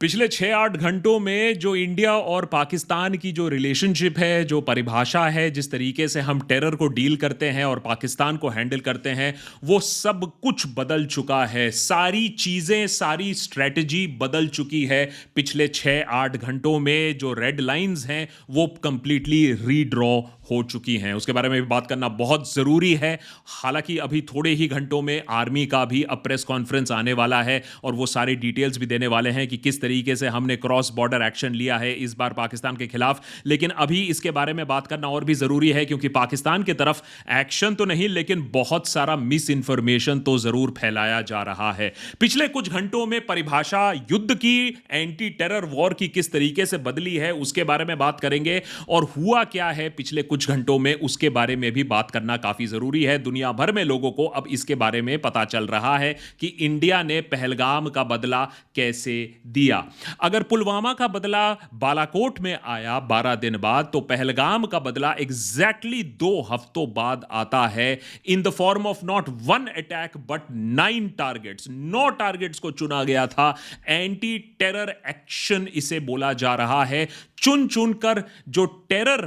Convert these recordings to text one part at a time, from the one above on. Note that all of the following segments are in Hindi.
पिछले 6-8 घंटों में जो इंडिया और पाकिस्तान की जो रिलेशनशिप है, जो परिभाषा है, जिस तरीके से हम टेरर को डील करते हैं और पाकिस्तान को हैंडल करते हैं, वो सब कुछ बदल चुका है। सारी चीज़ें, सारी स्ट्रैटेजी बदल चुकी है। पिछले 6-8 घंटों में जो रेड लाइंस हैं, वो कंप्लीटली रीड्रॉ हो चुकी हैं। उसके बारे में भी बात करना बहुत ज़रूरी है। हालांकि अभी थोड़े ही घंटों में आर्मी का भी अब प्रेस कॉन्फ्रेंस आने वाला है और वो सारी डिटेल्स भी देने वाले हैं कि किस तरीके से हमने क्रॉस बॉर्डर एक्शन लिया है इस बार पाकिस्तान के खिलाफ। लेकिन अभी इसके बारे में बात करना और भी ज़रूरी है, क्योंकि पाकिस्तान की तरफ एक्शन तो नहीं, लेकिन बहुत सारा मिस इन्फॉर्मेशन तो ज़रूर फैलाया जा रहा है। पिछले कुछ घंटों में परिभाषा युद्ध की, एंटी टेरर वॉर की किस तरीके से बदली है, उसके बारे में बात करेंगे। और हुआ क्या है पिछले कुछ घंटों में, उसके बारे में भी बात करना काफी जरूरी है। दुनिया भर में लोगों को अब इसके बारे में पता चल रहा है कि इंडिया ने पहलगाम का बदला कैसे दिया। अगर पुलवामा का बदला बालाकोट में आया 12 दिन बाद, तो पहलगाम का बदला एग्जैक्टली 2 हफ्तों बाद आता है, in the form of not 1 attack but 9 targets. 9 targets को चुना गया था। एंटी टेरर एक्शन इसे बोला जा रहा है। चुन चुन कर जो टेरर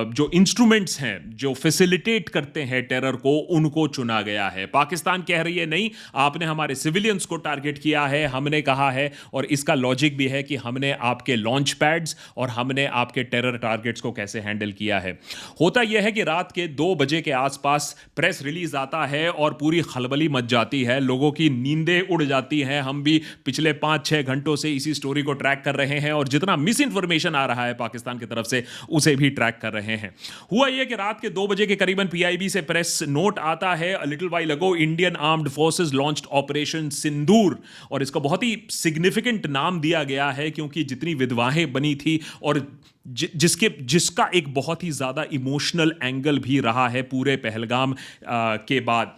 जो इंस्ट्रूमेंट्स हैं, जो फैसिलिटेट करते हैं टेरर को, उनको चुना गया है। पाकिस्तान कह रही है नहीं, आपने हमारे सिविलियंस को टारगेट किया है। हमने कहा है, और इसका लॉजिक भी है, कि हमने आपके लॉन्च पैड्स और हमने आपके टेरर टारगेट्स को कैसे हैंडल किया है। होता यह है कि रात के 2 बजे के आसपास प्रेस रिलीज आता है और पूरी खलबली मच जाती है, लोगों की नींदें उड़ जाती हैं। हम भी पिछले 5-6 घंटों से इसी स्टोरी को ट्रैक कर रहे हैं और जितना मिस इन्फॉर्मेशन आ रहा है पाकिस्तान की तरफ से, उसे भी ट्रैक कर रहे हैं। हुआ यह कि रात के 2 बजे के करीबन पीआईबी से प्रेस नोट आता है, a little while ago Indian armed forces launched operation Sindoor. और इसका बहुत ही सिग्निफिकेंट नाम दिया गया है, क्योंकि जितनी विधवाएं बनी थी और जिसका एक बहुत ही ज्यादा इमोशनल एंगल भी रहा है पूरे पहलगाम के बाद।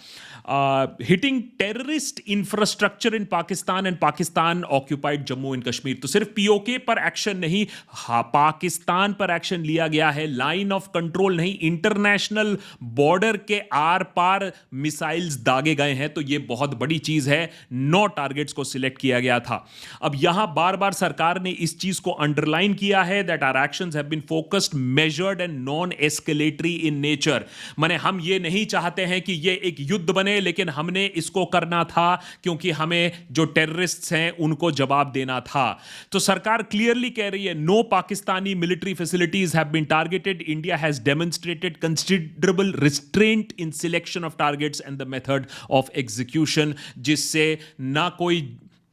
Hitting terrorist infrastructure in Pakistan and Pakistan occupied Jammu and Kashmir. तो सिर्फ पीओके पर एक्शन नहीं, पाकिस्तान पर एक्शन लिया गया है। लाइन ऑफ कंट्रोल नहीं, इंटरनेशनल बॉर्डर के आर पार मिसाइल्स दागे गए हैं। तो यह बहुत बड़ी चीज है। 9 टारगेट्स को सिलेक्ट किया गया था। अब यहां बार बार सरकार ने इस चीज को अंडरलाइन किया है, that our actions have been focused, measured and non escalatory in nature. माने हम ये नहीं चाहते हैं कि ये एक युद्ध बने, लेकिन हमने इसको करना था क्योंकि हमें जो टेररिस्ट्स हैं उनको जवाब देना था। तो सरकार क्लियरली कह रही है, no Pakistani military facilities have been targeted. India has demonstrated considerable restraint in selection of targets and the method of execution, जिससे ना कोई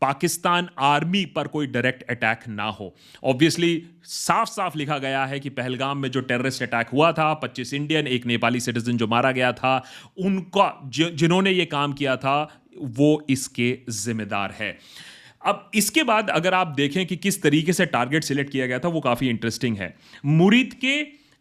पाकिस्तान आर्मी पर कोई डायरेक्ट अटैक ना हो। ऑब्वियसली साफ साफ लिखा गया है कि पहलगाम में जो टेररिस्ट अटैक हुआ था, 25 इंडियन, एक नेपाली सिटीजन जो मारा गया था, उनका जिन्होंने ये काम किया था, वो इसके जिम्मेदार है। अब इसके बाद अगर आप देखें कि किस तरीके से टारगेट सिलेक्ट किया गया था, वो काफी इंटरेस्टिंग है। मुरीद के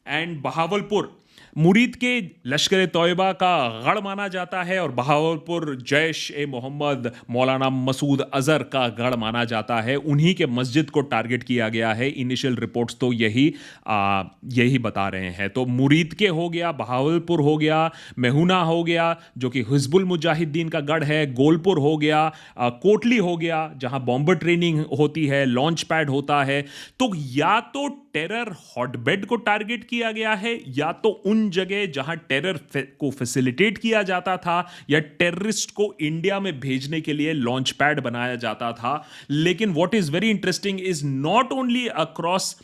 एंड बहावलपुर, मुरीद के लश्कर तोयबा का गढ़ माना जाता है और बहावलपुर जैश ए मोहम्मद मौलाना मसूद अजहर का गढ़ माना जाता है। उन्हीं के मस्जिद को टारगेट किया गया है। इनिशियल रिपोर्ट्स तो यही बता रहे हैं। तो मुरीद के हो गया, बहावलपुर हो गया, मेहुना हो गया जो कि हिजबुल मुजाहिदीन का गढ़ है, गोलपुर हो गया, कोटली हो गया जहां बॉम्बर ट्रेनिंग होती है, लॉन्च पैड होता है। तो या तो टेरर हॉटबेड को टारगेट किया गया है, या तो उन जगह जहां टेरर को फैसिलिटेट किया जाता था या टेररिस्ट को इंडिया में भेजने के लिए लॉन्च पैड बनाया जाता था। लेकिन what is very interesting is not only across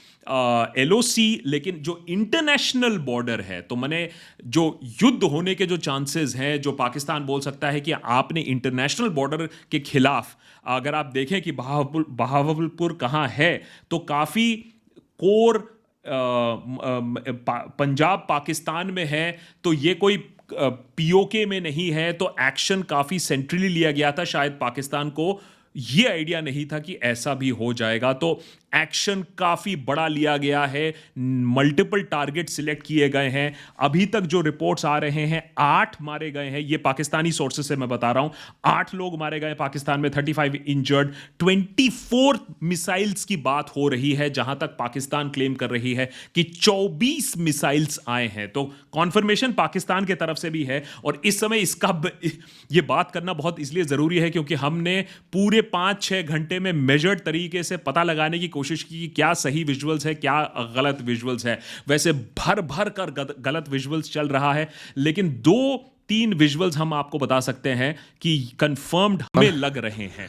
LOC, लेकिन जो इंटरनेशनल बॉर्डर है, तो मैंने जो युद्ध होने के जो चांसेस हैं, जो पाकिस्तान बोल सकता है कि आपने इंटरनेशनल बॉर्डर के खिलाफ, अगर आप देखें कि बहावलपुर कहां है, तो काफी कोर पंजाब पाकिस्तान में है। तो ये कोई पीओके में नहीं है। तो एक्शन काफी सेंट्रली लिया गया था। शायद पाकिस्तान को ये आइडिया नहीं था कि ऐसा भी हो जाएगा। तो एक्शन काफी बड़ा लिया गया है। मल्टीपल टारगेट सिलेक्ट किए गए हैं। अभी तक जो रिपोर्ट्स आ रहे हैं, 8 मारे गए हैं। ये पाकिस्तानी सोर्सेस से मैं बता रहा हूं। 8 लोग मारे गए पाकिस्तान में, 35 इंजर्ड। 24 मिसाइल्स की बात हो रही है, जहां तक पाकिस्तान क्लेम कर रही है कि 24 मिसाइल्स आए हैं। तो कॉन्फर्मेशन पाकिस्तान की तरफ से भी है। और इस समय ये बात करना बहुत इसलिए जरूरी है क्योंकि हमने पूरे पूरे 5-6 घंटे में मेजर्ड तरीके से पता लगाने की कोशिश की कि क्या सही विजुअल्स है, क्या गलत विजुअल्स है। वैसे भर भर कर गलत विजुअल्स चल रहा है, लेकिन 2-3 विजुअल्स हम आपको बता सकते हैं कि कंफर्म्ड हमें लग रहे हैं।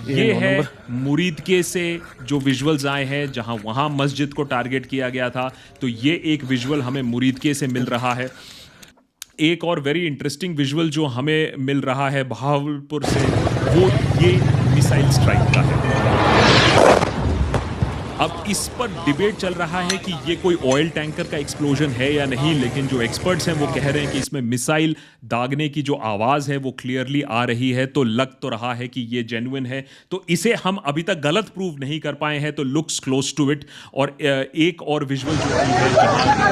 ये है मुरीदके से जो विजुअल्स आए हैं, जहां वहां मस्जिद को टारगेट किया गया था, तो ये एक विजुअल हमें मुरीदके से मिल रहा है। एक और वेरी इंटरेस्टिंग विजुअल जो हमें मिल रहा है बहावलपुर से, वो ये मिसाइल स्ट्राइक का है। अब इस पर डिबेट चल रहा है कि ये कोई ऑयल टैंकर का एक्सप्लोजन है या नहीं, लेकिन जो एक्सपर्ट्स हैं वो कह रहे हैं कि इसमें मिसाइल दागने की जो आवाज़ है वो क्लियरली आ रही है, तो लग तो रहा है कि ये जेन्युइन है। तो इसे हम अभी तक गलत प्रूव नहीं कर पाए हैं, तो लुक्स क्लोज टू इट। और एक और विजुअल जो आई है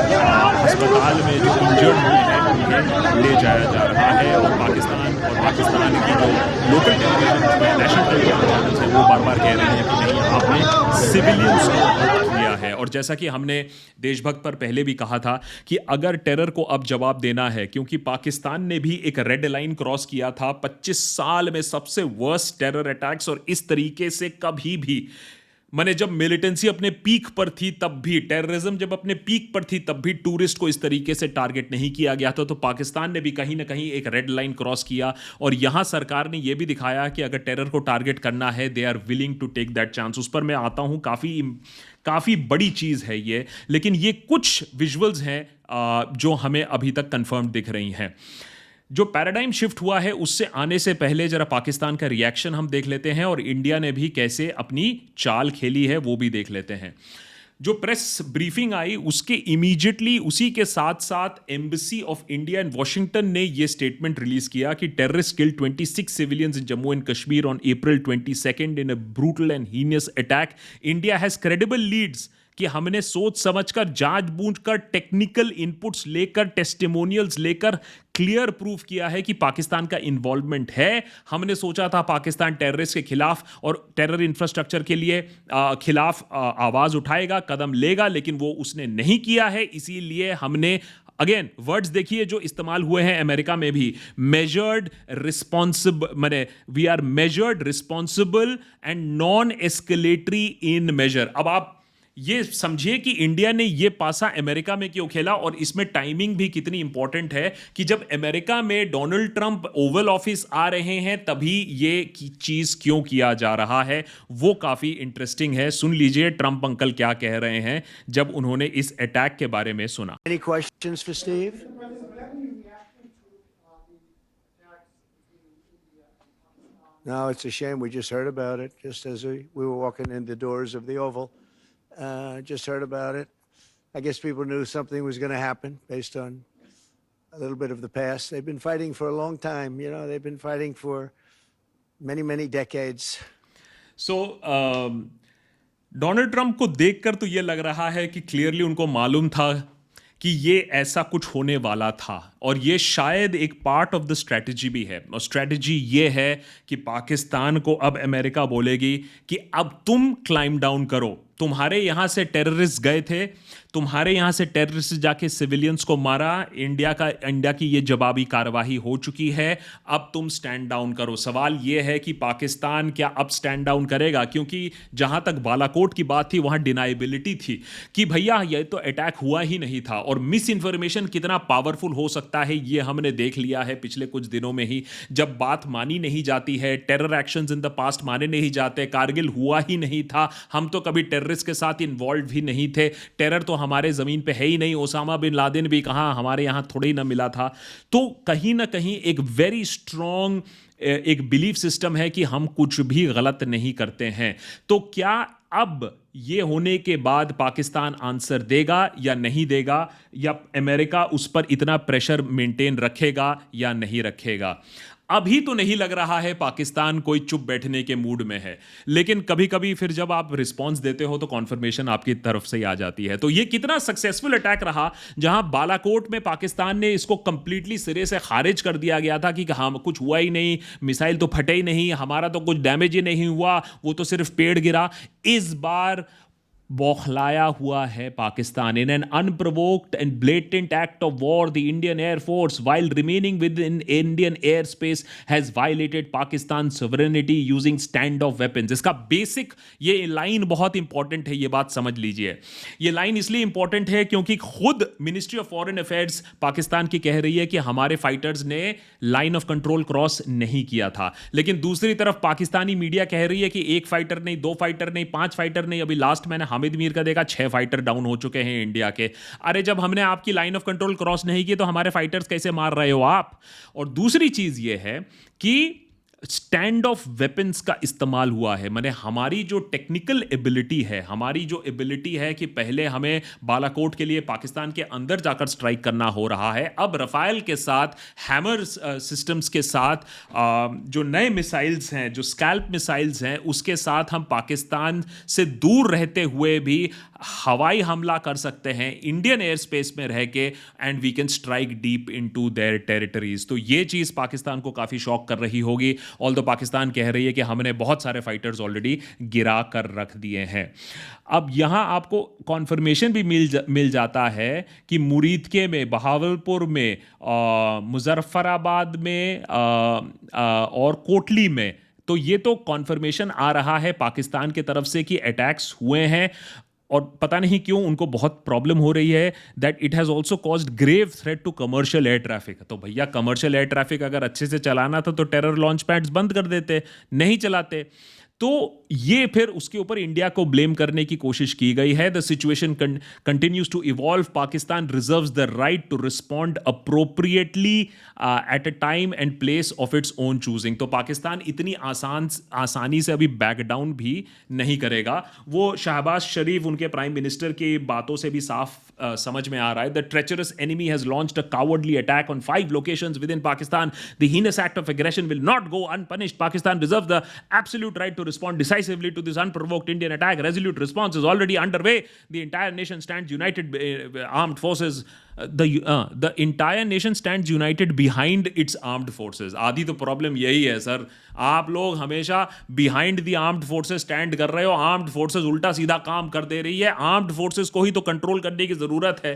जहां अस्पताल में जो इंजर्ड हुए हैं उन्हें ले जाया जा रहा है, और पाकिस्तान की जो लोकल टेलीविजन है, नेशनल टेलीविजन चैनल्स हैं, वो बार बार कह रहे हैं कि नहीं, आपने सिविलियंस को हर्ट किया है। और जैसा कि हमने देशभक्त पर पहले भी कहा था कि अगर टेरर को अब जवाब देना है, क्योंकि पाकिस्तान ने भी एक रेड लाइन क्रॉस किया था, 25 साल में सबसे वर्स्ट टेरर अटैक्स, और इस तरीके से कभी भी, माने जब मिलिटेंसी अपने पीक पर थी तब भी, टेररिज्म जब अपने पीक पर थी तब भी टूरिस्ट को इस तरीके से टारगेट नहीं किया गया था। तो पाकिस्तान ने भी कहीं ना कहीं एक रेड लाइन क्रॉस किया, और यहां सरकार ने यह भी दिखाया कि अगर टेरर को टारगेट करना है, they are willing to take that chance. उस पर मैं आता हूं, काफी बड़ी चीज है ये, लेकिन ये कुछ विजुअल्स हैं जो हमें अभी तक कंफर्म दिख रही हैं। जो पैराडाइम शिफ्ट हुआ है उससे आने से पहले जरा पाकिस्तान का रिएक्शन हम देख लेते हैं, और इंडिया ने भी कैसे अपनी चाल खेली है वो भी देख लेते हैं। जो प्रेस ब्रीफिंग आई उसके इमीडिएटली उसी के साथ साथ embassy of India in Washington ने यह स्टेटमेंट रिलीज किया कि terrorist killed 26 civilians in Jammu and Kashmir on April 22 in a brutal and heinous attack. India has credible leads कि हमने सोच समझकर, जांच बूझ कर, टेक्निकल इनपुट्स लेकर, टेस्टिमोनियल्स लेकर क्लियर प्रूफ किया है कि पाकिस्तान का इन्वॉल्वमेंट है। हमने सोचा था पाकिस्तान टेररिस्ट के खिलाफ और टेरर इंफ्रास्ट्रक्चर के लिए खिलाफ आवाज उठाएगा, कदम लेगा, लेकिन वो उसने नहीं किया है। इसीलिए हमने, अगेन वर्ड्स देखिए जो इस्तेमाल हुए हैं अमेरिका में भी, मेजर्ड रिस्पॉन्सिबल, माने we are measured responsible and non escalatory in measure. अब आप ये समझिए कि इंडिया ने ये पासा अमेरिका में क्यों खेला, और इसमें टाइमिंग भी कितनी इंपॉर्टेंट है कि जब अमेरिका में डोनाल्ड ट्रंप ओवल ऑफिस आ रहे हैं तभी ये चीज क्यों किया जा रहा है, वो काफी इंटरेस्टिंग है। सुन लीजिए ट्रंप अंकल क्या कह रहे हैं जब उन्होंने इस अटैक के बारे में सुना। Any questions for Steve? No, it's a shame. We just heard about it just as we were walking in the doors of the Oval. Just heard about it. I guess people knew something was going to happen based on a little bit of the past. They've been fighting for a long time. You know, they've been fighting for many, many decades. So, Donald Trump को देखकर तो ये लग रहा है कि क्लियरली उनको मालूम था कि ये ऐसा कुछ होने वाला था, और ये शायद एक पार्ट ऑफ द स्ट्रेटजी भी है। और स्ट्रेटजी ये है कि पाकिस्तान को अब अमेरिका बोलेगी कि अब तुम क्लाइम डाउन करो, तुम्हारे यहां से टेररिस्ट गए थे, तुम्हारे यहां से टेररिस्ट जाके सिविलियंस को मारा, इंडिया की ये जवाबी कार्रवाई हो चुकी है, अब तुम स्टैंड डाउन करो। सवाल ये है कि पाकिस्तान क्या अब स्टैंड डाउन करेगा, क्योंकि जहां तक बालाकोट की बात थी वहां डिनाइबिलिटी थी कि भैया ये तो अटैक हुआ ही नहीं था, और मिस इन्फॉर्मेशन कितना पावरफुल हो सकता है ये हमने देख लिया है पिछले कुछ दिनों में ही। जब बात मानी नहीं जाती है, terror actions in the past माने नहीं जाते, कारगिल हुआ ही नहीं था, हम तो कभी टेररिस्ट के साथ इन्वॉल्व भी नहीं थे, टेरर तो हमारे जमीन पे है ही नहीं, ओसामा बिन लादेन भी कहां, हमारे यहां थोड़ी ना मिला था। तो कहीं ना कहीं एक वेरी स्ट्रॉन्ग एक बिलीफ सिस्टम है कि हम कुछ भी गलत नहीं करते हैं। तो क्या अब ये होने के बाद पाकिस्तान आंसर देगा या नहीं देगा, या अमेरिका उस पर इतना प्रेशर मेंटेन रखेगा या नहीं रखेगा? अभी तो नहीं लग रहा है पाकिस्तान कोई चुप बैठने के मूड में है, लेकिन कभी कभी फिर जब आप रिस्पांस देते हो तो कॉन्फर्मेशन आपकी तरफ से ही आ जाती है। तो ये कितना सक्सेसफुल अटैक रहा, जहां बालाकोट में पाकिस्तान ने इसको कंप्लीटली सिरे से खारिज कर दिया गया था कि हाँ कुछ हुआ ही नहीं, मिसाइल तो फटे ही नहीं, हमारा तो कुछ डैमेज ही नहीं हुआ, वो तो सिर्फ पेड़ गिरा। इस बार बौखलाया हुआ है Pakistan. In an unprovoked and blatant act of war, the Indian Air Force, while remaining within Indian airspace, has violated Pakistan's sovereignty using standoff weapons. इसका बेसिक ये लाइन बहुत इंपॉर्टेंट है, ये बात समझ लीजिए. ये लाइन इसलिए इंपॉर्टेंट है क्योंकि खुद ministry of foreign affairs Pakistan की कह रही है कि हमारे फाइटर्स ने लाइन ऑफ कंट्रोल क्रॉस नहीं किया था. लेकिन दूसरी तरफ पाकिस्तानी मीडिया कह रही है कि एक फाइटर नहीं, दो फाइटर नहीं, पांच फाइटर नहीं, अभी लास्ट मैंने हामिद मीर का देखा 6 फाइटर डाउन हो चुके हैं इंडिया के. अरे जब हमने आपकी लाइन ऑफ कंट्रोल क्रॉस नहीं की तो हमारे फाइटर्स कैसे मार रहे हो आप? और दूसरी चीज यह है कि स्टैंड ऑफ वेपन्स का इस्तेमाल हुआ है. माने हमारी जो टेक्निकल एबिलिटी है, हमारी जो एबिलिटी है कि पहले हमें बालाकोट के लिए पाकिस्तान के अंदर जाकर स्ट्राइक करना हो रहा है, अब रफाइल के साथ, हैमर सिस्टम्स के साथ, जो नए मिसाइल्स हैं, जो स्कैल्प मिसाइल्स हैं, उसके साथ हम पाकिस्तान से दूर रहते हुए भी हवाई हमला कर सकते हैं इंडियन एयर स्पेस में रह के, and we can strike deep into their territories. तो ये चीज़ पाकिस्तान को काफ़ी शॉक कर रही होगी. ऑल्दो पाकिस्तान कह रही है कि हमने बहुत सारे फाइटर्स ऑलरेडी गिरा कर रख दिए हैं. अब यहाँ आपको कॉन्फर्मेशन भी मिल जाता है कि मुरीदके में, बहावलपुर में, मुजफ्फराबाद में और कोटली में, तो ये तो कॉन्फर्मेशन आ रहा है पाकिस्तान की तरफ से कि अटैक्स हुए हैं. और पता नहीं क्यों उनको बहुत प्रॉब्लम हो रही है that it has also caused grave threat to commercial air traffic. तो भैया कमर्शियल एयर ट्रैफिक अगर अच्छे से चलाना था तो टेरर लॉन्च पैड्स बंद कर देते, नहीं चलाते. तो ये फिर उसके ऊपर इंडिया को ब्लेम करने की कोशिश की गई है. The situation continues to evolve. Pakistan reserves the right to respond appropriately at a time and place of its own choosing. तो पाकिस्तान इतनी आसानी से अभी बैक डाउन भी नहीं करेगा. वो शहबाज शरीफ, उनके प्राइम मिनिस्टर की बातों से भी साफ समझ में आ रहा है. The treacherous enemy has launched a cowardly attack on 5 locations within Pakistan. The heinous act of aggression will not go unpunished. Pakistan reserves the absolute right to respond decisively to this unprovoked Indian attack. Resolute response is already underway. The entire nation stands united. Armed forces, the entire nation stands united behind its armed forces. आदि तो प्रॉब्लम यही है सर. आप लोग हमेशा behind the armed forces stand कर रहे हो. आर्म्ड फोर्सेस उल्टा सीधा काम कर दे रही है. आर्म्ड फोर्सेस को ही तो कंट्रोल करने की जरूरत है.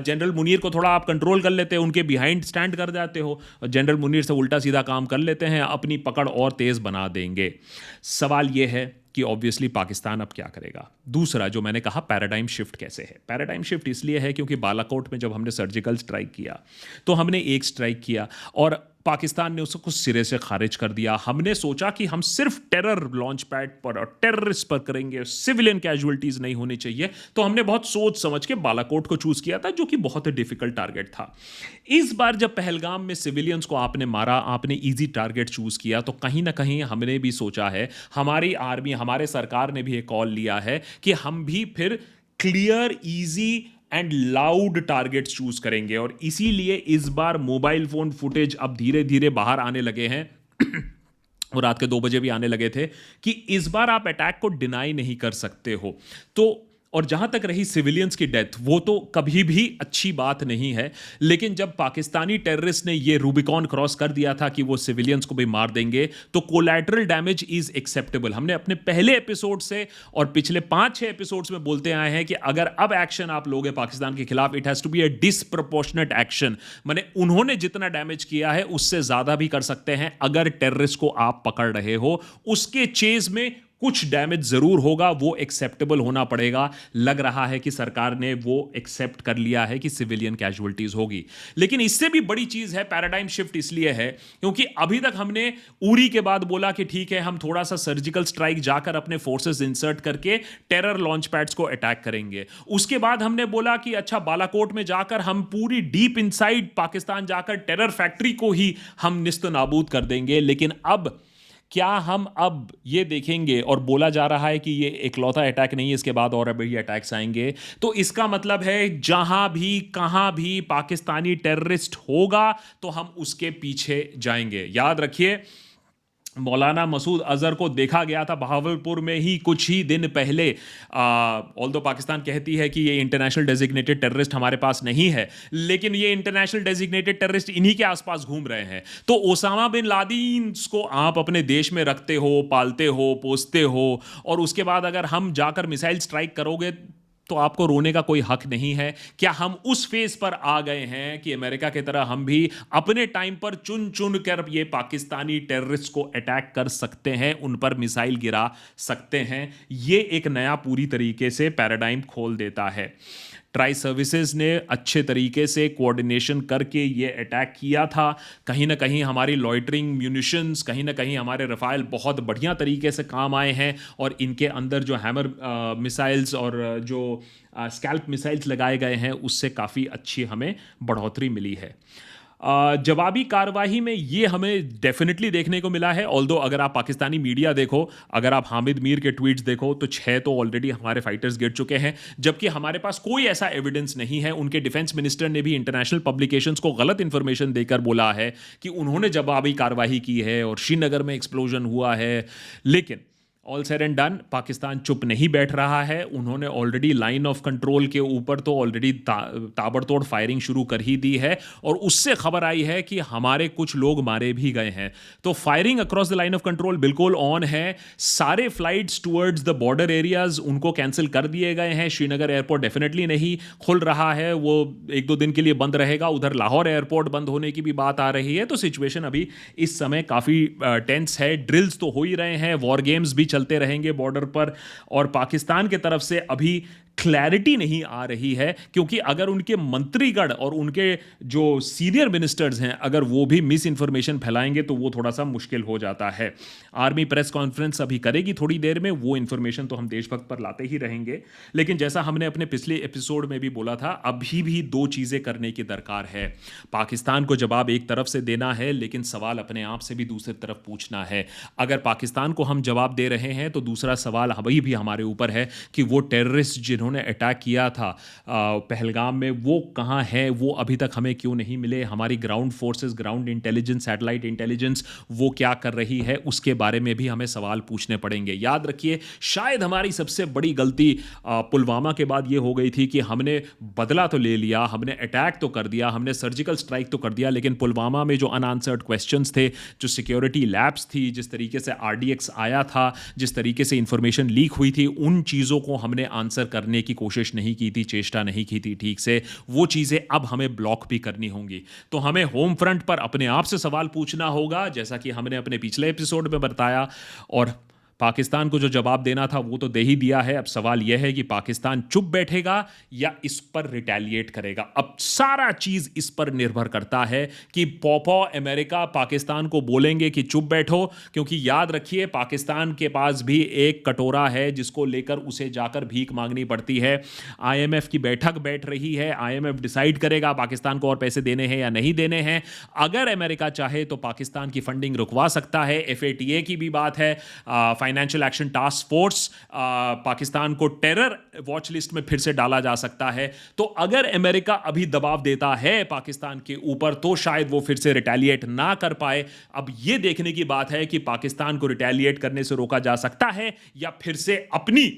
जनरल मुनीर को थोड़ा आप कंट्रोल कर लेते हो, उनके बिहाइंड स्टैंड कर जाते हो. जनरल मुनीर से उल्टा सीधा काम कर लेते हैं, अपनी पकड़ और तेज बना देंगे. सवाल यह है कि ऑब्वियसली पाकिस्तान अब क्या करेगा. दूसरा जो मैंने कहा, पैराडाइम शिफ्ट कैसे है. पैराडाइम शिफ्ट इसलिए है क्योंकि बालाकोट में जब हमने सर्जिकल स्ट्राइक किया तो हमने एक स्ट्राइक किया और पाकिस्तान ने उसको कुछ सिरे से खारिज कर दिया. हमने सोचा कि हम सिर्फ टेरर लॉन्च पैड पर और टेररिस्ट पर करेंगे, सिविलियन कैजुअलिटीज नहीं होनी चाहिए. तो हमने बहुत सोच समझ के बालाकोट को चूज किया था, जो कि बहुत ही डिफिकल्ट टारगेट था. इस बार जब पहलगाम में सिविलियंस को आपने मारा, आपने इजी टारगेट चूज किया, तो कहीं ना कहीं हमने भी सोचा है, हमारी आर्मी, हमारे सरकार ने भी एक कॉल लिया है कि हम भी फिर clear, easy and loud targets choose करेंगे. और इसीलिए इस बार मोबाइल फोन फुटेज अब धीरे धीरे बाहर आने लगे हैं और रात के 2 बजे भी आने लगे थे कि इस बार आप अटैक को डिनाई नहीं कर सकते हो. तो और जहां तक रही सिविलियंस की डेथ, वो तो कभी भी अच्छी बात नहीं है. लेकिन जब पाकिस्तानी टेररिस्ट ने ये रूबिकॉन क्रॉस कर दिया था कि वो सिविलियंस को भी मार देंगे, तो कोलैटरल डैमेज इज एक्सेप्टेबल. हमने अपने पहले एपिसोड से और पिछले 5-6 एपिसोड्स में बोलते आए हैं कि अगर अब एक्शन आप लोगे पाकिस्तान के खिलाफ, it has to be a disproportionate action. माने उन्होंने जितना डैमेज किया है उससे ज्यादा भी कर सकते हैं. अगर टेररिस्ट को आप पकड़ रहे हो, उसके चेज में कुछ डैमेज जरूर होगा, वो एक्सेप्टेबल होना पड़ेगा. लग रहा है कि सरकार ने वो एक्सेप्ट कर लिया है कि सिविलियन कैजुअलिटीज होगी. लेकिन इससे भी बड़ी चीज है, पैराडाइम शिफ्ट इसलिए है क्योंकि अभी तक हमने उरी के बाद बोला कि ठीक है, हम थोड़ा सा सर्जिकल स्ट्राइक जाकर अपने फोर्सेस इंसर्ट करके टेरर लॉन्च पैड्स को अटैक करेंगे. उसके बाद हमने बोला कि अच्छा, बालाकोट में जाकर हम पूरी डीप इनसाइड पाकिस्तान जाकर टेरर फैक्ट्री को ही हम निस्त नाबूद कर देंगे. लेकिन अब क्या हम अब ये देखेंगे, और बोला जा रहा है कि ये इकलौता अटैक नहीं है, इसके बाद और भी अटैक्स आएंगे. तो इसका मतलब है जहां भी कहां भी पाकिस्तानी टेररिस्ट होगा तो हम उसके पीछे जाएंगे. याद रखिए, मौलाना मसूद अजहर को देखा गया था बहावलपुर में ही कुछ ही दिन पहले। ऑल्दो पाकिस्तान कहती है कि ये इंटरनेशनल डेजिग्नेटेड टेररिस्ट हमारे पास नहीं है, लेकिन ये इंटरनेशनल डेजिग्नेटेड टेररिस्ट इन्हीं के आसपास घूम रहे हैं। तो ओसामा बिन लादेन को आप अपने देश में रखते हो, पालते हो, पोसते हो, और उसके बाद अगर हम जाकर मिसाइल स्ट्राइक करोगे तो आपको रोने का कोई हक नहीं है। क्या हम उस फेज पर आ गए हैं कि अमेरिका की तरह हम भी अपने टाइम पर चुन चुन कर ये पाकिस्तानी टेररिस्ट को अटैक कर सकते हैं, उन पर मिसाइल गिरा सकते हैं? ये एक नया पूरी तरीके से पैराडाइम खोल देता है। ट्राई सर्विसेज ने अच्छे तरीके से कोऑर्डिनेशन करके ये अटैक किया था। कहीं ना कहीं हमारी लॉइटरिंग म्यूनिशंस, कहीं ना कहीं हमारे रफ़ाइल बहुत बढ़िया तरीके से काम आए हैं, और इनके अंदर जो हैमर मिसाइल्स और जो स्कैल्प मिसाइल्स लगाए गए हैं उससे काफ़ी अच्छी हमें बढ़ोतरी मिली है। जवाबी कार्रवाई में ये हमें डेफिनेटली देखने को मिला है। ऑल्दो अगर आप पाकिस्तानी मीडिया देखो, अगर आप हामिद मीर के ट्वीट्स देखो, तो 6 तो ऑलरेडी हमारे फाइटर्स गिर चुके हैं, जबकि हमारे पास कोई ऐसा एविडेंस नहीं है। उनके डिफेंस मिनिस्टर ने भी इंटरनेशनल पब्लिकेशंस को गलत इंफॉर्मेशन देकर बोला है कि उन्होंने जवाबी कार्रवाई की है और श्रीनगर में एक्सप्लोजन हुआ है। लेकिन all said and done, Pakistan चुप नहीं बैठ रहा है। उन्होंने ऑलरेडी लाइन ऑफ कंट्रोल के ऊपर तो ऑलरेडी ताबड़तोड़ फायरिंग शुरू कर ही दी है, और उससे खबर आई है कि हमारे कुछ लोग मारे भी गए हैं। तो firing across the line of control बिल्कुल ऑन है। सारे flights towards the border areas उनको कैंसिल कर दिए गए हैं। श्रीनगर एयरपोर्ट डेफिनेटली नहीं खुल रहा है, वो 1-2 दिन के लिए बंद रहेगा। उधर लाहौर एयरपोर्ट बंद होने की भी बात आ रही है। तो सिचुएशन अभी इस समय काफ़ी टेंस है। ड्रिल्स तो हो ही रहे हैं, वॉर गेम्स भी चलते रहेंगे बॉर्डर पर, और पाकिस्तान की तरफ से अभी क्लैरिटी नहीं आ रही है, क्योंकि अगर उनके मंत्रीगण और उनके जो सीनियर मिनिस्टर्स हैं अगर वो भी मिस इन्फॉर्मेशन फैलाएंगे तो वो थोड़ा सा मुश्किल हो जाता है। आर्मी प्रेस कॉन्फ्रेंस अभी करेगी थोड़ी देर में, वो इन्फॉर्मेशन तो हम देशभक्त पर लाते ही रहेंगे। लेकिन जैसा हमने अपने पिछले एपिसोड में भी बोला था, अभी भी 2 चीज़ें करने की दरकार है। पाकिस्तान को जवाब एक तरफ से देना है, लेकिन सवाल अपने आप से भी दूसरी तरफ पूछना है। अगर पाकिस्तान को हम जवाब दे रहे हैं तो दूसरा सवाल अभी भी हमारे ऊपर है कि वो टेररिस्ट जिन्होंने अटैक किया था पहलगाम में, वो कहाँ है, वो अभी तक हमें क्यों नहीं मिले? हमारी ground forces, ground intelligence, satellite intelligence वो क्या कर रही है, उसके बारे में भी हमें सवाल पूछने पड़ेंगे। याद रखिए, शायद हमारी सबसे बड़ी गलती पुलवामा के बाद ये हो गई थी कि हमने बदला तो ले लिया, हमने अटैक तो कर दिया, हमने सर्जिकल स्ट्राइक तो कर दिया, लेकिन पुलवामा में जो अनआंसर्ड क्वेश्चंस थे, जो सिक्योरिटी लैब्स थी, जिस तरीके से RDX आया था, जिस तरीके से इंफॉर्मेशन लीक हुई थी, उन चीज़ों को हमने आंसर करने की कोशिश नहीं की थी, चेष्टा नहीं की थी ठीक से। वो चीज़ें अब हमें ब्लॉक भी करनी होंगी। तो हमें होम फ्रंट पर अपने आप से सवाल पूछना होगा, जैसा कि हमने अपने पिछले एपिसोड में बताया, और पाकिस्तान को जो जवाब देना था वो तो दे ही दिया है। अब सवाल यह है कि पाकिस्तान चुप बैठेगा या इस पर रिटेलिएट करेगा। अब सारा चीज इस पर निर्भर करता है कि पॉपो अमेरिका पाकिस्तान को बोलेंगे कि चुप बैठो, क्योंकि याद रखिए पाकिस्तान के पास भी एक कटोरा है जिसको लेकर उसे जाकर भीख मांगनी पड़ती है। IMF की बैठक बैठ रही है, IMF डिसाइड करेगा पाकिस्तान को और पैसे देने हैं या नहीं देने हैं। अगर अमेरिका चाहे तो पाकिस्तान की फंडिंग रुकवा सकता है। FATA की भी बात है, financial action task force, Pakistan को टेरर वॉच लिस्ट में फिर से डाला जा सकता है। तो अगर अमेरिका अभी दबाव देता है पाकिस्तान के ऊपर तो शायद वो फिर से रिटेलिएट ना कर पाए। अब ये देखने की बात है कि पाकिस्तान को रिटेलिएट करने से रोका जा सकता है या फिर से अपनी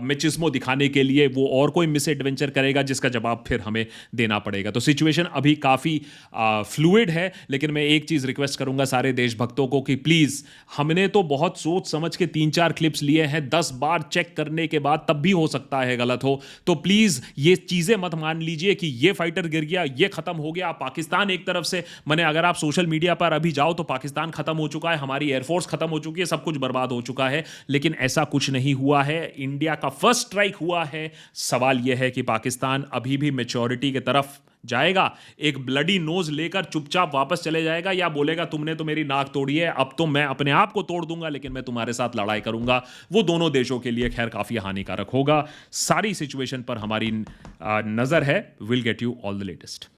मेचिज्मो दिखाने के लिए वो और कोई मिस एडवेंचर करेगा जिसका जवाब फिर हमें देना पड़ेगा। तो सिचुएशन अभी काफ़ी फ्लूइड है, लेकिन मैं एक चीज़ रिक्वेस्ट करूंगा सारे देशभक्तों को कि प्लीज़, हमने तो बहुत सोच समझ के 3-4 क्लिप्स लिए हैं, 10 बार चेक करने के बाद तब भी हो सकता है गलत हो। तो प्लीज़ ये चीज़ें मत मान लीजिए कि ये फाइटर गिर गया, ये ख़त्म हो गया, पाकिस्तान एक तरफ से, मैंने अगर आप सोशल मीडिया पर अभी जाओ तो पाकिस्तान ख़त्म हो चुका है, हमारी एयरफोर्स ख़त्म हो चुकी है, सब कुछ बर्बाद हो चुका है। लेकिन ऐसा कुछ नहीं हुआ है। इंडिया का फर्स्ट स्ट्राइक हुआ है। सवाल यह है कि पाकिस्तान अभी भी मैच्योरिटी की तरफ जाएगा, एक ब्लडी नोज लेकर चुपचाप वापस चले जाएगा, या बोलेगा तुमने तो मेरी नाक तोड़ी है, अब तो मैं अपने आप को तोड़ दूंगा लेकिन मैं तुम्हारे साथ लड़ाई करूंगा। वो दोनों देशों के लिए खैर काफी हानिकारक होगा। सारी सिचुएशन पर हमारी नजर है। Will get you all the latest.